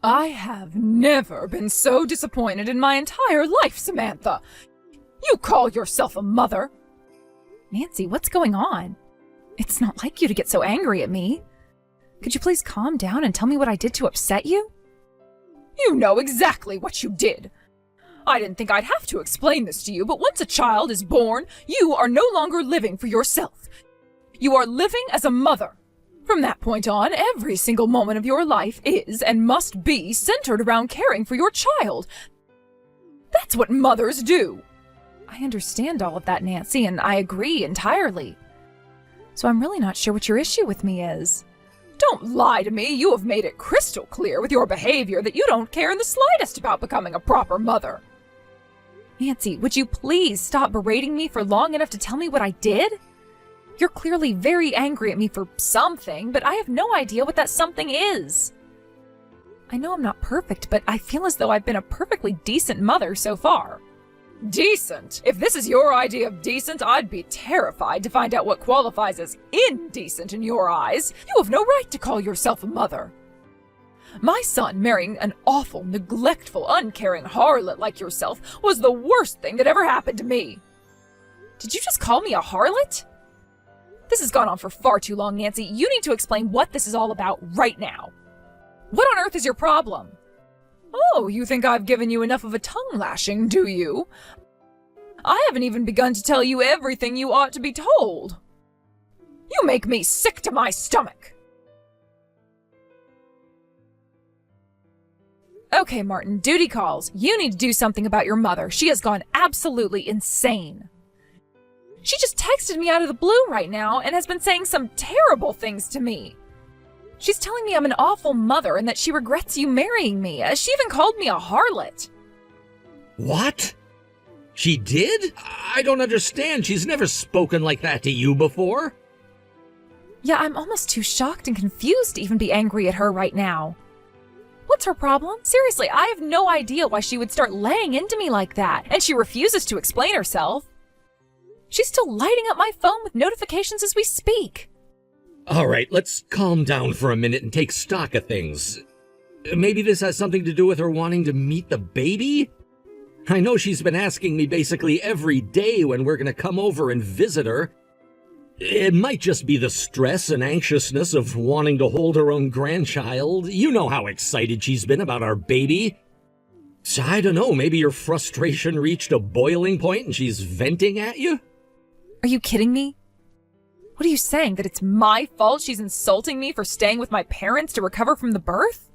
I have never been so disappointed in my entire life, Samantha. You call yourself a mother? Nancy, what's going on? It's not like you to get so angry at me. Could you please calm down and tell me what I did to upset you? You know exactly what you did. I didn't think I'd have to explain this to you, but once a child is born, you are no longer living for yourself. You are living as a mother. From that point on, every single moment of your life is and must be centered around caring for your child. That's what mothers do. I understand all of that, Nancy, and I agree entirely. So I'm really not sure what your issue with me is. Don't lie to me. You have made it crystal clear with your behavior that you don't care in the slightest about becoming a proper mother. Nancy, would you please stop berating me for long enough to tell me what I did? You're clearly very angry at me for something, but I have no idea what that something is. I know I'm not perfect, but I feel as though I've been a perfectly decent mother so far. Decent? If this is your idea of decent, I'd be terrified to find out what qualifies as indecent in your eyes. You have no right to call yourself a mother. My son marrying an awful, neglectful, uncaring harlot like yourself was the worst thing that ever happened to me. Did you just call me a harlot? This has gone on for far too long, Nancy. You need to explain what this is all about right now. What on earth is your problem? Oh, you think I've given you enough of a tongue lashing, do you? I haven't even begun to tell you everything you ought to be told. You make me sick to my stomach. Okay, Martin, duty calls. You need to do something about your mother. She has gone absolutely insane. She just texted me out of the blue right now and has been saying some terrible things to me. She's telling me I'm an awful mother and that she regrets you marrying me. She even called me a harlot. What? She did? I don't understand. She's never spoken like that to you before. Yeah, I'm almost too shocked and confused to even be angry at her right now. What's her problem? Seriously, I have no idea why she would start laying into me like that, and she refuses to explain herself. She's still lighting up my phone with notifications as we speak. All right, let's calm down for a minute and take stock of things. Maybe this has something to do with her wanting to meet the baby? I know she's been asking me basically every day when we're going to come over and visit her. It might just be the stress and anxiousness of wanting to hold her own grandchild. You know how excited she's been about our baby. So I don't know, maybe your frustration reached a boiling point and she's venting at you? Are you kidding me? What are you saying, that it's my fault she's insulting me for staying with my parents to recover from the birth?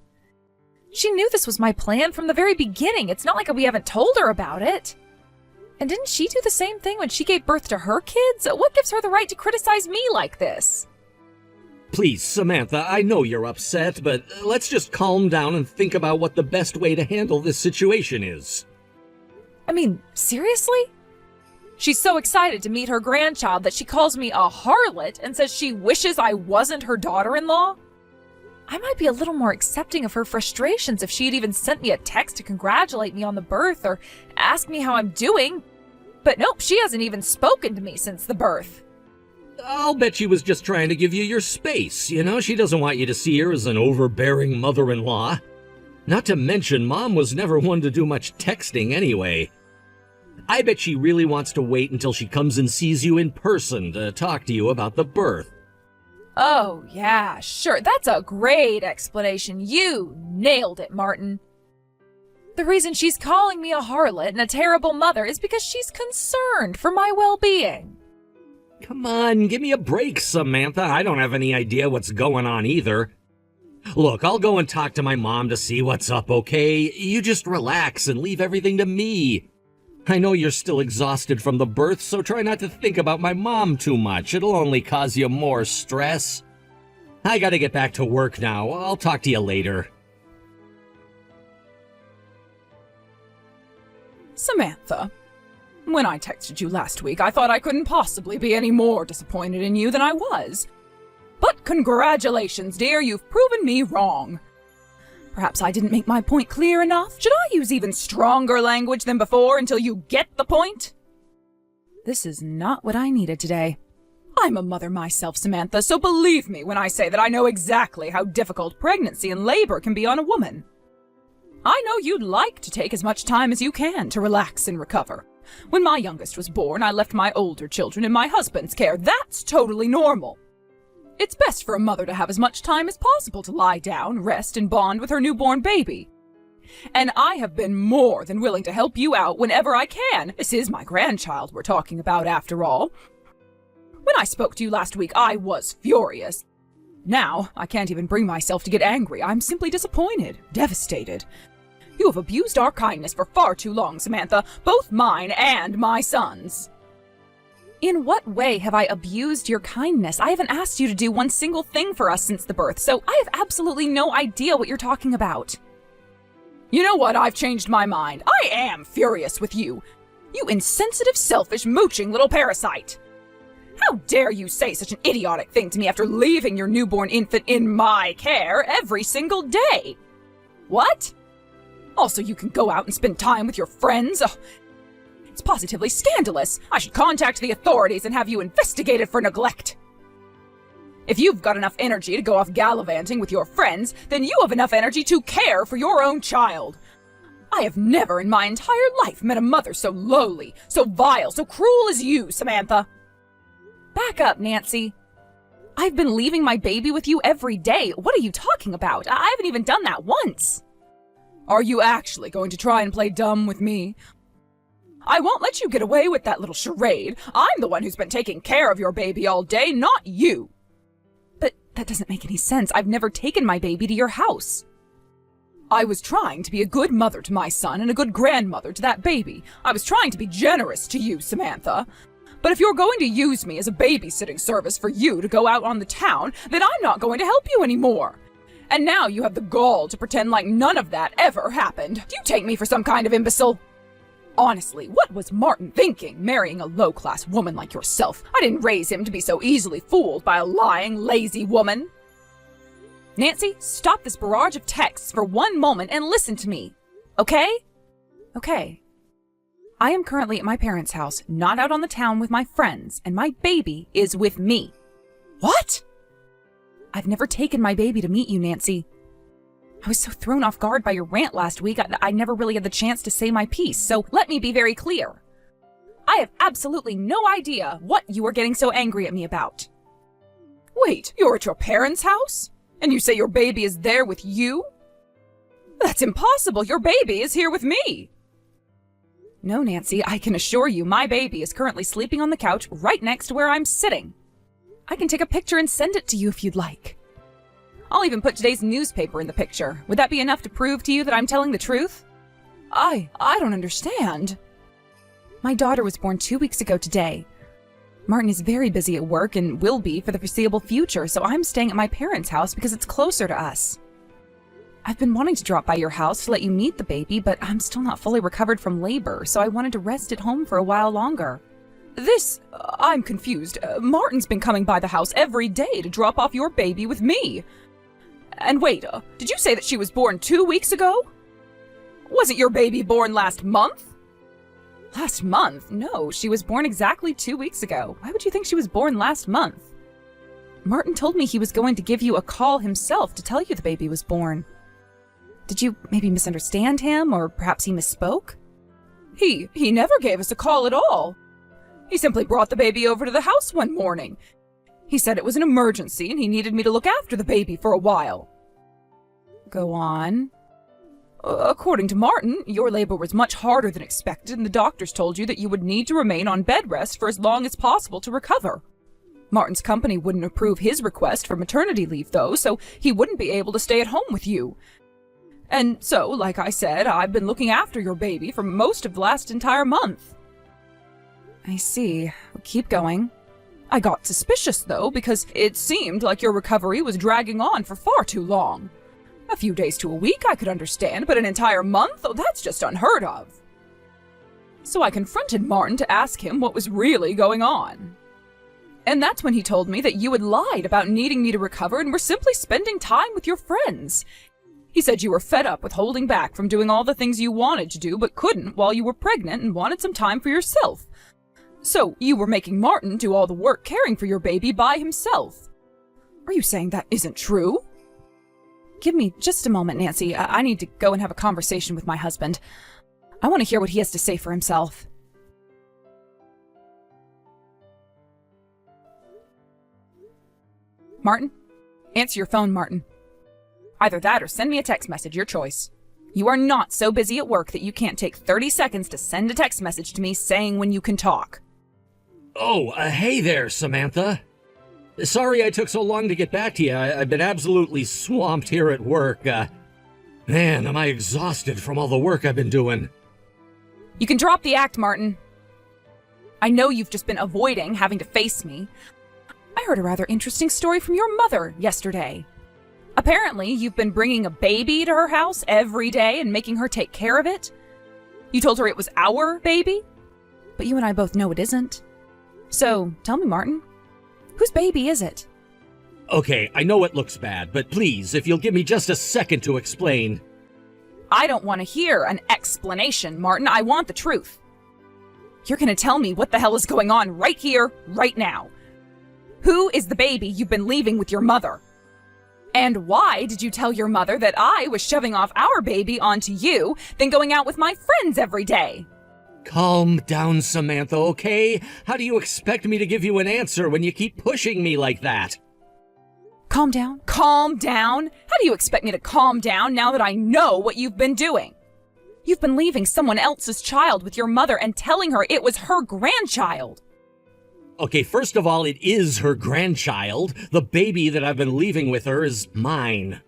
She knew this was my plan from the very beginning. It's not like we haven't told her about it. And didn't she do the same thing when she gave birth to her kids? What gives her the right to criticize me like this? Please, Samantha, I know you're upset, but let's just calm down and think about what the best way to handle this situation is. I mean, seriously? She's so excited to meet her grandchild that she calls me a harlot and says she wishes I wasn't her daughter-in-law? I might be a little more accepting of her frustrations if she had even sent me a text to congratulate me on the birth or ask me how I'm doing. But nope, she hasn't even spoken to me since the birth. I'll bet she was just trying to give you your space, you know? She doesn't want you to see her as an overbearing mother-in-law. Not to mention, Mom was never one to do much texting anyway. I bet she really wants to wait until she comes and sees you in person to talk to you about the birth. Oh, yeah, sure. That's a great explanation. You nailed it, Martin. The reason she's calling me a harlot and a terrible mother is because she's concerned for my well-being. Come on, give me a break, Samantha. I don't have any idea what's going on either. Look, I'll go and talk to my mom to see what's up, okay? You just relax and leave everything to me. I know you're still exhausted from the birth, so try not to think about my mom too much. It'll only cause you more stress. I gotta get back to work now. I'll talk to you later. Samantha, when I texted you last week, I thought I couldn't possibly be any more disappointed in you than I was. But congratulations, dear, you've proven me wrong. Perhaps I didn't make my point clear enough. Should I use even stronger language than before until you get the point? This is not what I needed today. I'm a mother myself, Samantha, so believe me when I say that I know exactly how difficult pregnancy and labor can be on a woman. I know you'd like to take as much time as you can to relax and recover. When my youngest was born, I left my older children in my husband's care. That's totally normal. It's best for a mother to have as much time as possible to lie down, rest, and bond with her newborn baby. And I have been more than willing to help you out whenever I can. This is my grandchild we're talking about, after all. When I spoke to you last week, I was furious. Now, I can't even bring myself to get angry. I'm simply disappointed, devastated. You have abused our kindness for far too long, Samantha, both mine and my son's. In what way have I abused your kindness? I haven't asked you to do one single thing for us since the birth, so I have absolutely no idea what you're talking about. You know what? I've changed my mind. I am furious with you. You insensitive, selfish, mooching little parasite. How dare you say such an idiotic thing to me after leaving your newborn infant in my care every single day? What? Also, you can go out and spend time with your friends? Oh, it's positively scandalous. I should contact the authorities and have you investigated for neglect. If you've got enough energy to go off gallivanting with your friends, then you have enough energy to care for your own child. I have never in my entire life met a mother so lowly, so vile, so cruel as you, Samantha. Back up, Nancy. I've been leaving my baby with you every day. What are you talking about? I haven't even done that once. Are you actually going to try and play dumb with me? I won't let you get away with that little charade. I'm the one who's been taking care of your baby all day, not you. But that doesn't make any sense. I've never taken my baby to your house. I was trying to be a good mother to my son and a good grandmother to that baby. I was trying to be generous to you, Samantha. But if you're going to use me as a babysitting service for you to go out on the town, then I'm not going to help you anymore. And now you have the gall to pretend like none of that ever happened. Do you take me for some kind of imbecile? Honestly, what was Martin thinking, marrying a low-class woman like yourself? I didn't raise him to be so easily fooled by a lying, lazy woman. Nancy, stop this barrage of texts for one moment and listen to me. Okay? Okay. I am currently at my parents' house, not out on the town with my friends, and my baby is with me. What? I've never taken my baby to meet you, Nancy. I was so thrown off guard by your rant last week, I never really had the chance to say my piece, so let me be very clear. I have absolutely no idea what you are getting so angry at me about. Wait, you're at your parents' house? And you say your baby is there with you? That's impossible. Your baby is here with me. No, Nancy, I can assure you my baby is currently sleeping on the couch right next to where I'm sitting. I can take a picture and send it to you if you'd like. I'll even put today's newspaper in the picture. Would that be enough to prove to you that I'm telling the truth? I don't understand. My daughter was born 2 weeks ago today. Martin is very busy at work and will be for the foreseeable future, so I'm staying at my parents' house because it's closer to us. I've been wanting to drop by your house to let you meet the baby, but I'm still not fully recovered from labor, so I wanted to rest at home for a while longer. I'm confused. Martin's been coming by the house every day to drop off your baby with me. And wait, did you say that she was born 2 weeks ago? Wasn't your baby born last month? Last month? No, she was born exactly 2 weeks ago. Why would you think she was born last month? Martin told me he was going to give you a call himself to tell you the baby was born. Did you maybe misunderstand him, or perhaps he misspoke? He never gave us a call at all. He simply brought the baby over to the house one morning. He said it was an emergency and he needed me to look after the baby for a while. Go on. According to Martin, your labor was much harder than expected and the doctors told you that you would need to remain on bed rest for as long as possible to recover. Martin's company wouldn't approve his request for maternity leave, though, so he wouldn't be able to stay at home with you. And so, like I said, I've been looking after your baby for most of the last entire month. I see. Keep going. I got suspicious, though, because it seemed like your recovery was dragging on for far too long. A few days to a week I could understand, but an entire month? Oh, that's just unheard of. So I confronted Martin to ask him what was really going on. And that's when he told me that you had lied about needing me to recover and were simply spending time with your friends. He said you were fed up with holding back from doing all the things you wanted to do but couldn't while you were pregnant and wanted some time for yourself. So you were making Martin do all the work caring for your baby by himself. Are you saying that isn't true? Give me just a moment, Nancy. I need to go and have a conversation with my husband. I want to hear what he has to say for himself. Martin? Answer your phone, Martin. Either that or send me a text message, your choice. You are not so busy at work that you can't take 30 seconds to send a text message to me saying when you can talk. Oh, hey there, Samantha. Sorry I took so long to get back to you. I've been absolutely swamped here at work. Man, am I exhausted from all the work I've been doing. You can drop the act, Martin. I know you've just been avoiding having to face me. I heard a rather interesting story from your mother yesterday. Apparently, you've been bringing a baby to her house every day and making her take care of it. You told her it was our baby, but you and I both know it isn't. So, tell me, Martin, whose baby is it? Okay, I know it looks bad, but please, if you'll give me just a second to explain. I don't want to hear an explanation, Martin. I want the truth. You're going to tell me what the hell is going on right here, right now. Who is the baby you've been leaving with your mother? And why did you tell your mother that I was shoving off our baby onto you, then going out with my friends every day? Calm down, Samantha, okay? How do you expect me to give you an answer when you keep pushing me like that? Calm down? Calm down? How do you expect me to calm down now that I know what you've been doing? You've been leaving someone else's child with your mother and telling her it was her grandchild. Okay, first of all, it is her grandchild. The baby that I've been leaving with her is mine.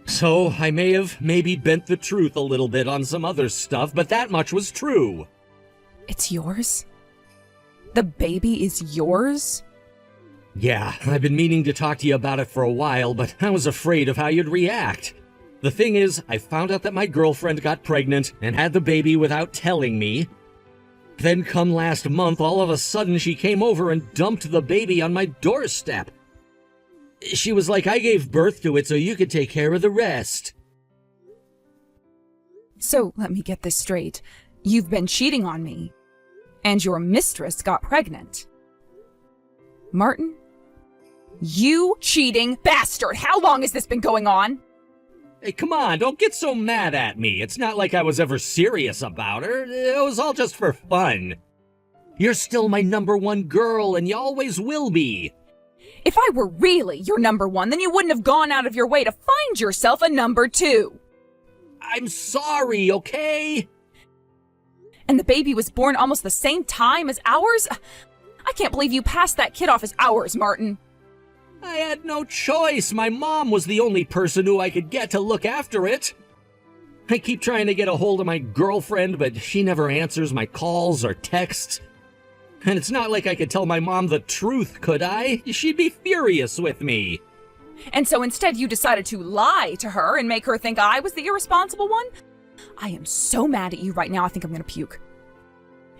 So I may have maybe bent the truth a little bit on some other stuff, but that much was true. It's yours? The baby is yours? Yeah, I've been meaning to talk to you about it for a while, but I was afraid of how you'd react. The thing is, I found out that my girlfriend got pregnant and had the baby without telling me. Then come last month, all of a sudden she came over and dumped the baby on my doorstep. She was like, I gave birth to it so you could take care of the rest. So, let me get this straight. You've been cheating on me, and your mistress got pregnant. Martin? You cheating bastard! How long has this been going on? Hey, come on, don't get so mad at me. It's not like I was ever serious about her. It was all just for fun. You're still my number one girl, and you always will be. If I were really your number one, then you wouldn't have gone out of your way to find yourself a number two. I'm sorry, okay? And the baby was born almost the same time as ours? I can't believe you passed that kid off as ours, Martin. I had no choice. My mom was the only person who I could get to look after it. I keep trying to get a hold of my girlfriend, but she never answers my calls or texts. And it's not like I could tell my mom the truth, could I? She'd be furious with me. And so instead you decided to lie to her and make her think I was the irresponsible one? I am so mad at you right now, I think I'm gonna puke.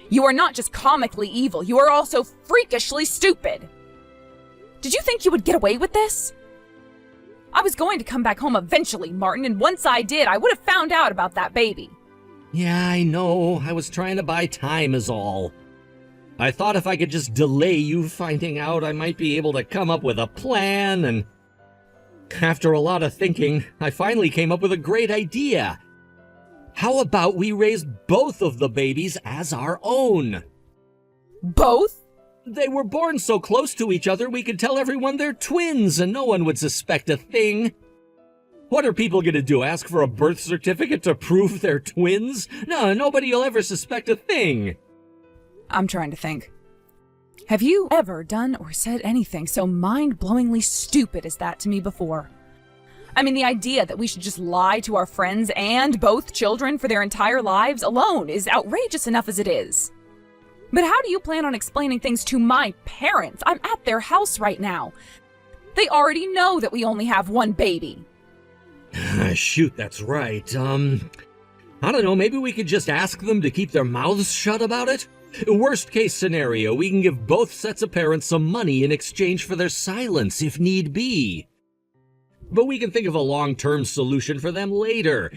You are not just comically evil, you are also freakishly stupid. Did you think you would get away with this? I was going to come back home eventually, Martin, and once I did, I would have found out about that baby. Yeah, I know. I was trying to buy time is all. I thought if I could just delay you finding out, I might be able to come up with a plan, and after a lot of thinking, I finally came up with a great idea. How about we raise both of the babies as our own? Both? They were born so close to each other we could tell everyone they're twins and no one would suspect a thing. What are people gonna do, ask for a birth certificate to prove they're twins? No, nobody will ever suspect a thing. I'm trying to think. Have you ever done or said anything so mind-blowingly stupid as that to me before? I mean, the idea that we should just lie to our friends and both children for their entire lives alone is outrageous enough as it is. But how do you plan on explaining things to my parents? I'm at their house right now. They already know that we only have one baby. Shoot, that's right. I don't know, maybe we could just ask them to keep their mouths shut about it? Worst case scenario, we can give both sets of parents some money in exchange for their silence if need be. But we can think of a long-term solution for them later.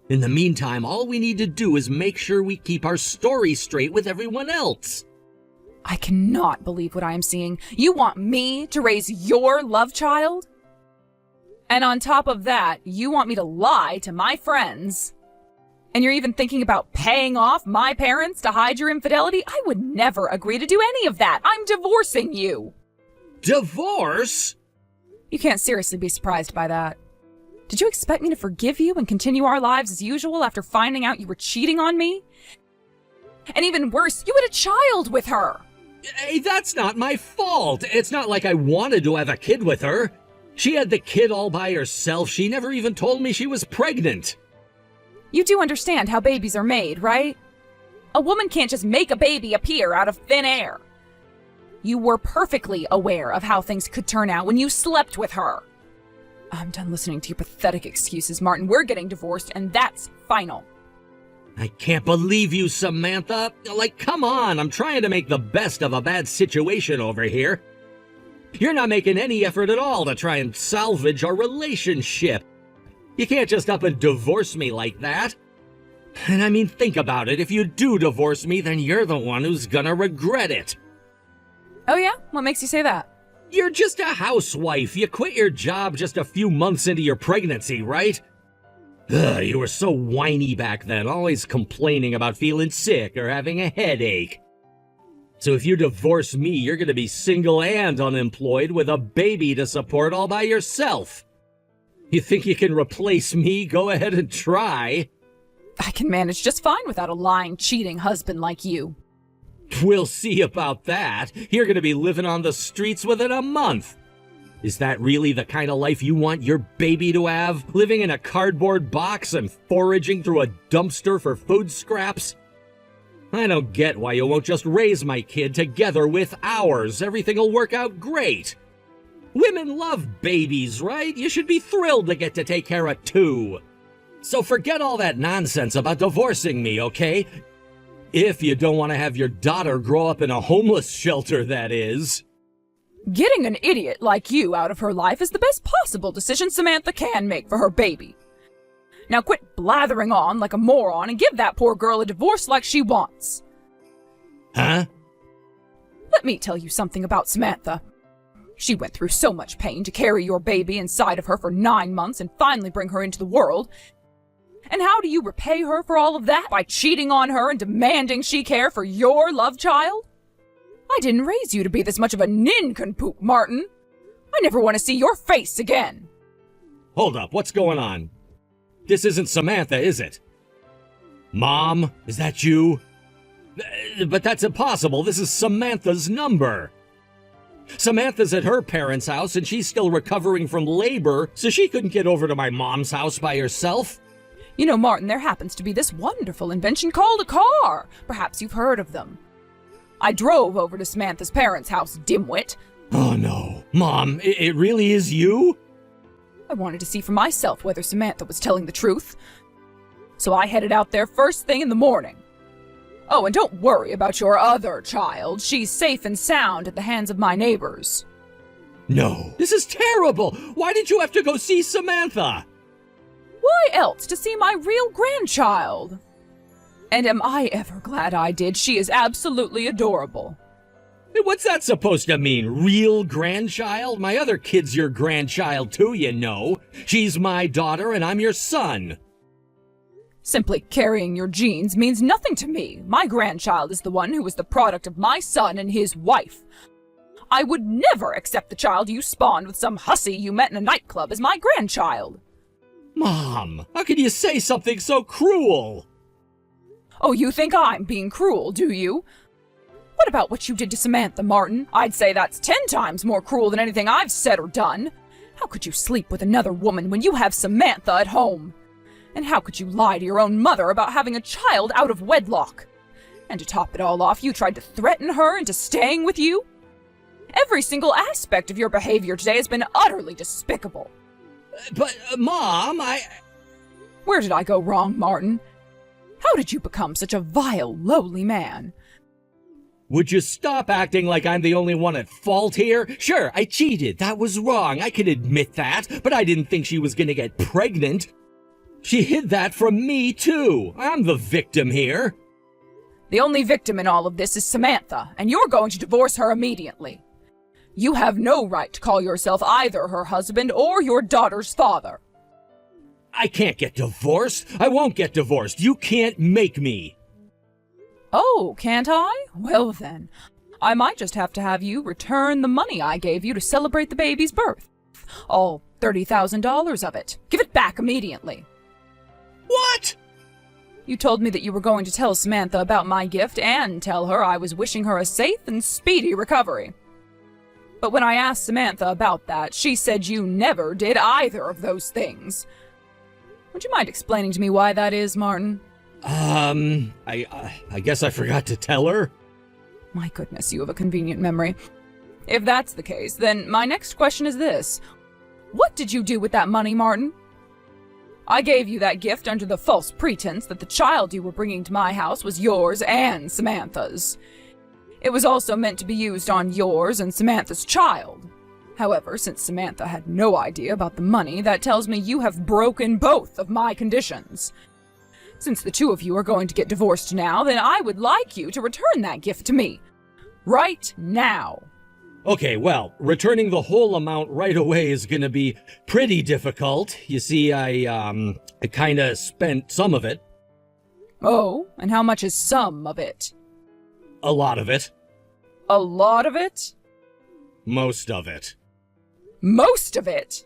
In the meantime, all we need to do is make sure we keep our story straight with everyone else. I cannot believe what I am seeing. You want me to raise your love child? And on top of that, you want me to lie to my friends. And you're even thinking about paying off my parents to hide your infidelity? I would never agree to do any of that. I'm divorcing you. Divorce? You can't seriously be surprised by that. Did you expect me to forgive you and continue our lives as usual after finding out you were cheating on me? And even worse, you had a child with her. Hey, that's not my fault. It's not like I wanted to have a kid with her. She had the kid all by herself. She never even told me she was pregnant. You do understand how babies are made, right? A woman can't just make a baby appear out of thin air. You were perfectly aware of how things could turn out when you slept with her. I'm done listening to your pathetic excuses, Martin. We're getting divorced, and that's final. I can't believe you, Samantha. Like, come on, I'm trying to make the best of a bad situation over here. You're not making any effort at all to try and salvage our relationship. You can't just up and divorce me like that. And I mean, think about it. If you do divorce me, then you're the one who's gonna regret it. Oh yeah? What makes you say that? You're just a housewife. You quit your job just a few months into your pregnancy, right? Ugh, you were so whiny back then, always complaining about feeling sick or having a headache. So if you divorce me, you're gonna be single and unemployed with a baby to support all by yourself. You think you can replace me? Go ahead and try. I can manage just fine without a lying, cheating husband like you. We'll see about that. You're gonna be living on the streets within a month. Is that really the kind of life you want your baby to have? Living in a cardboard box and foraging through a dumpster for food scraps? I don't get why you won't just raise my kid together with ours. Everything will work out great. Women love babies, right? You should be thrilled to get to take care of two. So forget all that nonsense about divorcing me, okay? If you don't want to have your daughter grow up in a homeless shelter, that is. Getting an idiot like you out of her life is the best possible decision Samantha can make for her baby. Now quit blathering on like a moron and give that poor girl a divorce like she wants. Huh? Let me tell you something about Samantha. She went through so much pain to carry your baby inside of her for 9 months and finally bring her into the world. And how do you repay her for all of that? By cheating on her and demanding she care for your love child? I didn't raise you to be this much of a nincompoop, Martin. I never want to see your face again. Hold up, what's going on? This isn't Samantha, is it? Mom, is that you? But that's impossible. This is Samantha's number. Samantha's at her parents' house and she's still recovering from labor, so she couldn't get over to my mom's house by herself. You know, Martin, there happens to be this wonderful invention called a car. Perhaps you've heard of them. I drove over to Samantha's parents' house, dimwit. Oh no. Mom, it really is you? I wanted to see for myself whether Samantha was telling the truth. So I headed out there first thing in the morning. Oh, and don't worry about your other child. She's safe and sound at the hands of my neighbors. No, this is terrible. Why did you have to go see Samantha? Why else to see my real grandchild? And am I ever glad I did? She is absolutely adorable. What's that supposed to mean? Real grandchild? My other kid's your grandchild too, you know. She's my daughter and I'm your son. Simply carrying your genes means nothing to me. My grandchild is the one who was the product of my son and his wife. I would never accept the child you spawned with some hussy you met in a nightclub as my grandchild. Mom, how can you say something so cruel? Oh, you think I'm being cruel, do you? What about what you did to Samantha, Martin? I'd say that's 10 times more cruel than anything I've said or done. How could you sleep with another woman when you have Samantha at home? And how could you lie to your own mother about having a child out of wedlock? And to top it all off, you tried to threaten her into staying with you? Every single aspect of your behavior today has been utterly despicable. But, Mom, Where did I go wrong, Martin? How did you become such a vile, lowly man? Would you stop acting like I'm the only one at fault here? Sure, I cheated. That was wrong. I can admit that. But I didn't think she was gonna get pregnant. She hid that from me, too. I'm the victim here. The only victim in all of this is Samantha, and you're going to divorce her immediately. You have no right to call yourself either her husband or your daughter's father. I can't get divorced. I won't get divorced. You can't make me. Oh, can't I? Well then, I might just have to have you return the money I gave you to celebrate the baby's birth. All $30,000 of it. Give it back immediately. What? You told me that you were going to tell Samantha about my gift and tell her I was wishing her a safe and speedy recovery. But when I asked Samantha about that, she said you never did either of those things. Would you mind explaining to me why that is, Martin? I guess I forgot to tell her. My goodness, you have a convenient memory. If that's the case, then my next question is this. What did you do with that money, Martin? I gave you that gift under the false pretense that the child you were bringing to my house was yours and Samantha's. It was also meant to be used on yours and Samantha's child. However, since Samantha had no idea about the money, that tells me you have broken both of my conditions. Since the two of you are going to get divorced now, then I would like you to return that gift to me. Right now. Okay, well, returning the whole amount right away is gonna be pretty difficult. You see, I kinda spent some of it. Oh, and how much is some of it? A lot of it. A lot of it? Most of it. Most of it?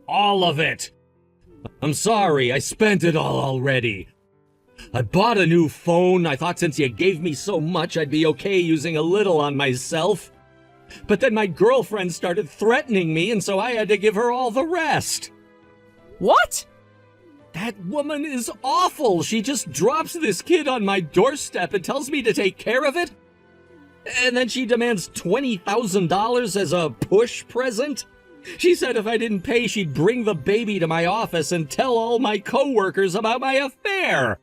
All of it! I'm sorry, I spent it all already. I bought a new phone. I thought since you gave me so much, I'd be okay using a little on myself. But then my girlfriend started threatening me, and so I had to give her all the rest. What? That woman is awful. She just drops this kid on my doorstep and tells me to take care of it. And then she demands $20,000 as a push present. She said if I didn't pay, she'd bring the baby to my office and tell all my coworkers about my affair.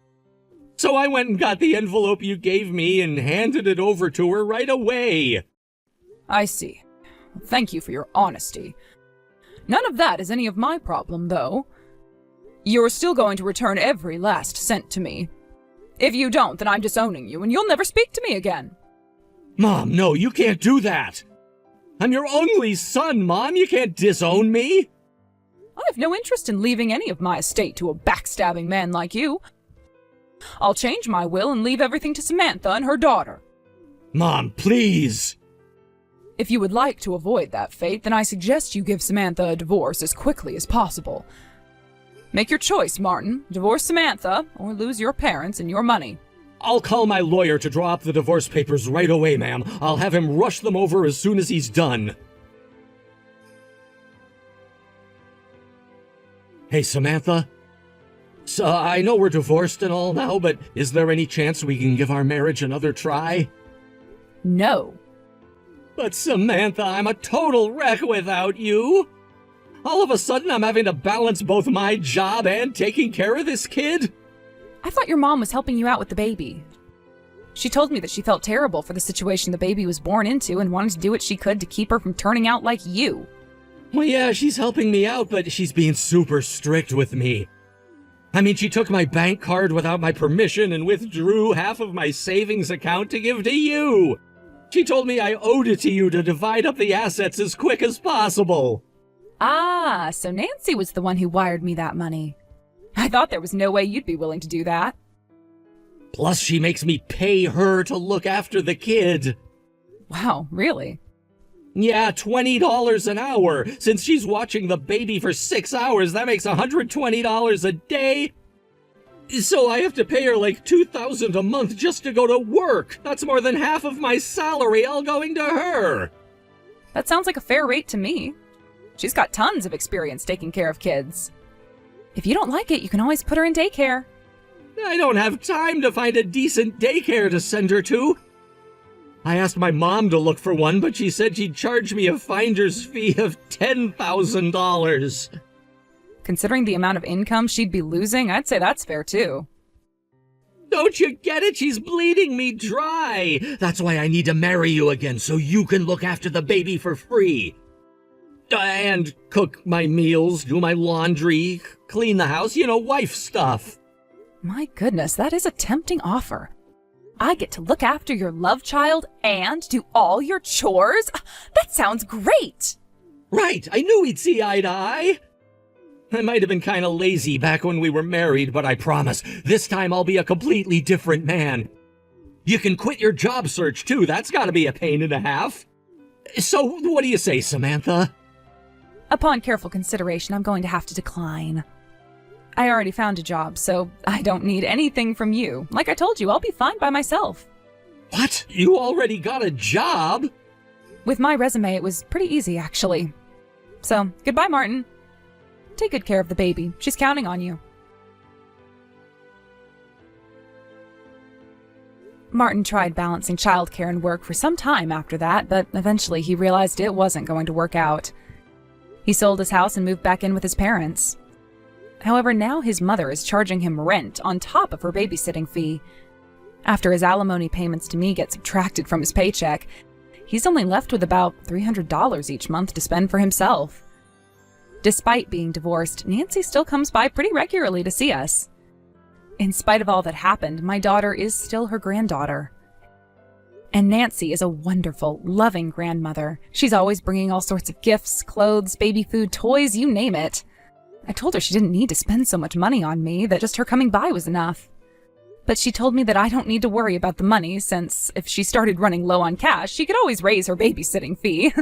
So I went and got the envelope you gave me and handed it over to her right away. I see. Thank you for your honesty. None of that is any of my problem, though. You're still going to return every last cent to me. If you don't, then I'm disowning you, and you'll never speak to me again. Mom, no, you can't do that. I'm your only son, Mom. You can't disown me. I have no interest in leaving any of my estate to a backstabbing man like you. I'll change my will and leave everything to Samantha and her daughter. Mom, please. If you would like to avoid that fate, then I suggest you give Samantha a divorce as quickly as possible. Make your choice, Martin. Divorce Samantha, or lose your parents and your money. I'll call my lawyer to draw up the divorce papers right away, ma'am. I'll have him rush them over as soon as he's done. Hey, Samantha. So, I know we're divorced and all now, but is there any chance we can give our marriage another try? No. But Samantha, I'm a total wreck without you. All of a sudden, I'm having to balance both my job and taking care of this kid. I thought your mom was helping you out with the baby. She told me that she felt terrible for the situation the baby was born into and wanted to do what she could to keep her from turning out like you. Well, yeah, she's helping me out, but she's being super strict with me. I mean, she took my bank card without my permission and withdrew half of my savings account to give to you. She told me I owed it to you to divide up the assets as quick as possible. Ah, so Nancy was the one who wired me that money. I thought there was no way you'd be willing to do that. Plus, she makes me pay her to look after the kid. Wow, really? Yeah, $20 an hour. Since she's watching the baby for 6 hours, that makes $120 a day. So I have to pay her like $2,000 a month just to go to work. That's more than half of my salary all going to her. That sounds like a fair rate to me. She's got tons of experience taking care of kids. If you don't like it, you can always put her in daycare. I don't have time to find a decent daycare to send her to. I asked my mom to look for one, but she said she'd charge me a finder's fee of $10,000. Considering the amount of income she'd be losing, I'd say that's fair too. Don't you get it? She's bleeding me dry. That's why I need to marry you again, so you can look after the baby for free. And cook my meals, do my laundry, clean the house, wife stuff. My goodness, that is a tempting offer. I get to look after your love child and do all your chores? That sounds great! Right, I knew we'd see eye to eye. I might have been kind of lazy back when we were married, but I promise, this time I'll be a completely different man. You can quit your job search too, that's gotta be a pain and a half. So, what do you say, Samantha? Upon careful consideration, I'm going to have to decline. I already found a job, so I don't need anything from you. Like I told you, I'll be fine by myself. What? You already got a job? With my resume, it was pretty easy, actually. So, goodbye, Martin. Take good care of the baby. She's counting on you. Martin tried balancing childcare and work for some time after that, but eventually he realized it wasn't going to work out. He sold his house and moved back in with his parents. However, now his mother is charging him rent on top of her babysitting fee. After his alimony payments to me get subtracted from his paycheck, he's only left with about $300 each month to spend for himself. Despite being divorced, Nancy still comes by pretty regularly to see us. In spite of all that happened, my daughter is still her granddaughter. And Nancy is a wonderful, loving grandmother. She's always bringing all sorts of gifts, clothes, baby food, toys, you name it. I told her she didn't need to spend so much money on me, that just her coming by was enough. But she told me that I don't need to worry about the money, since if she started running low on cash, she could always raise her babysitting fee.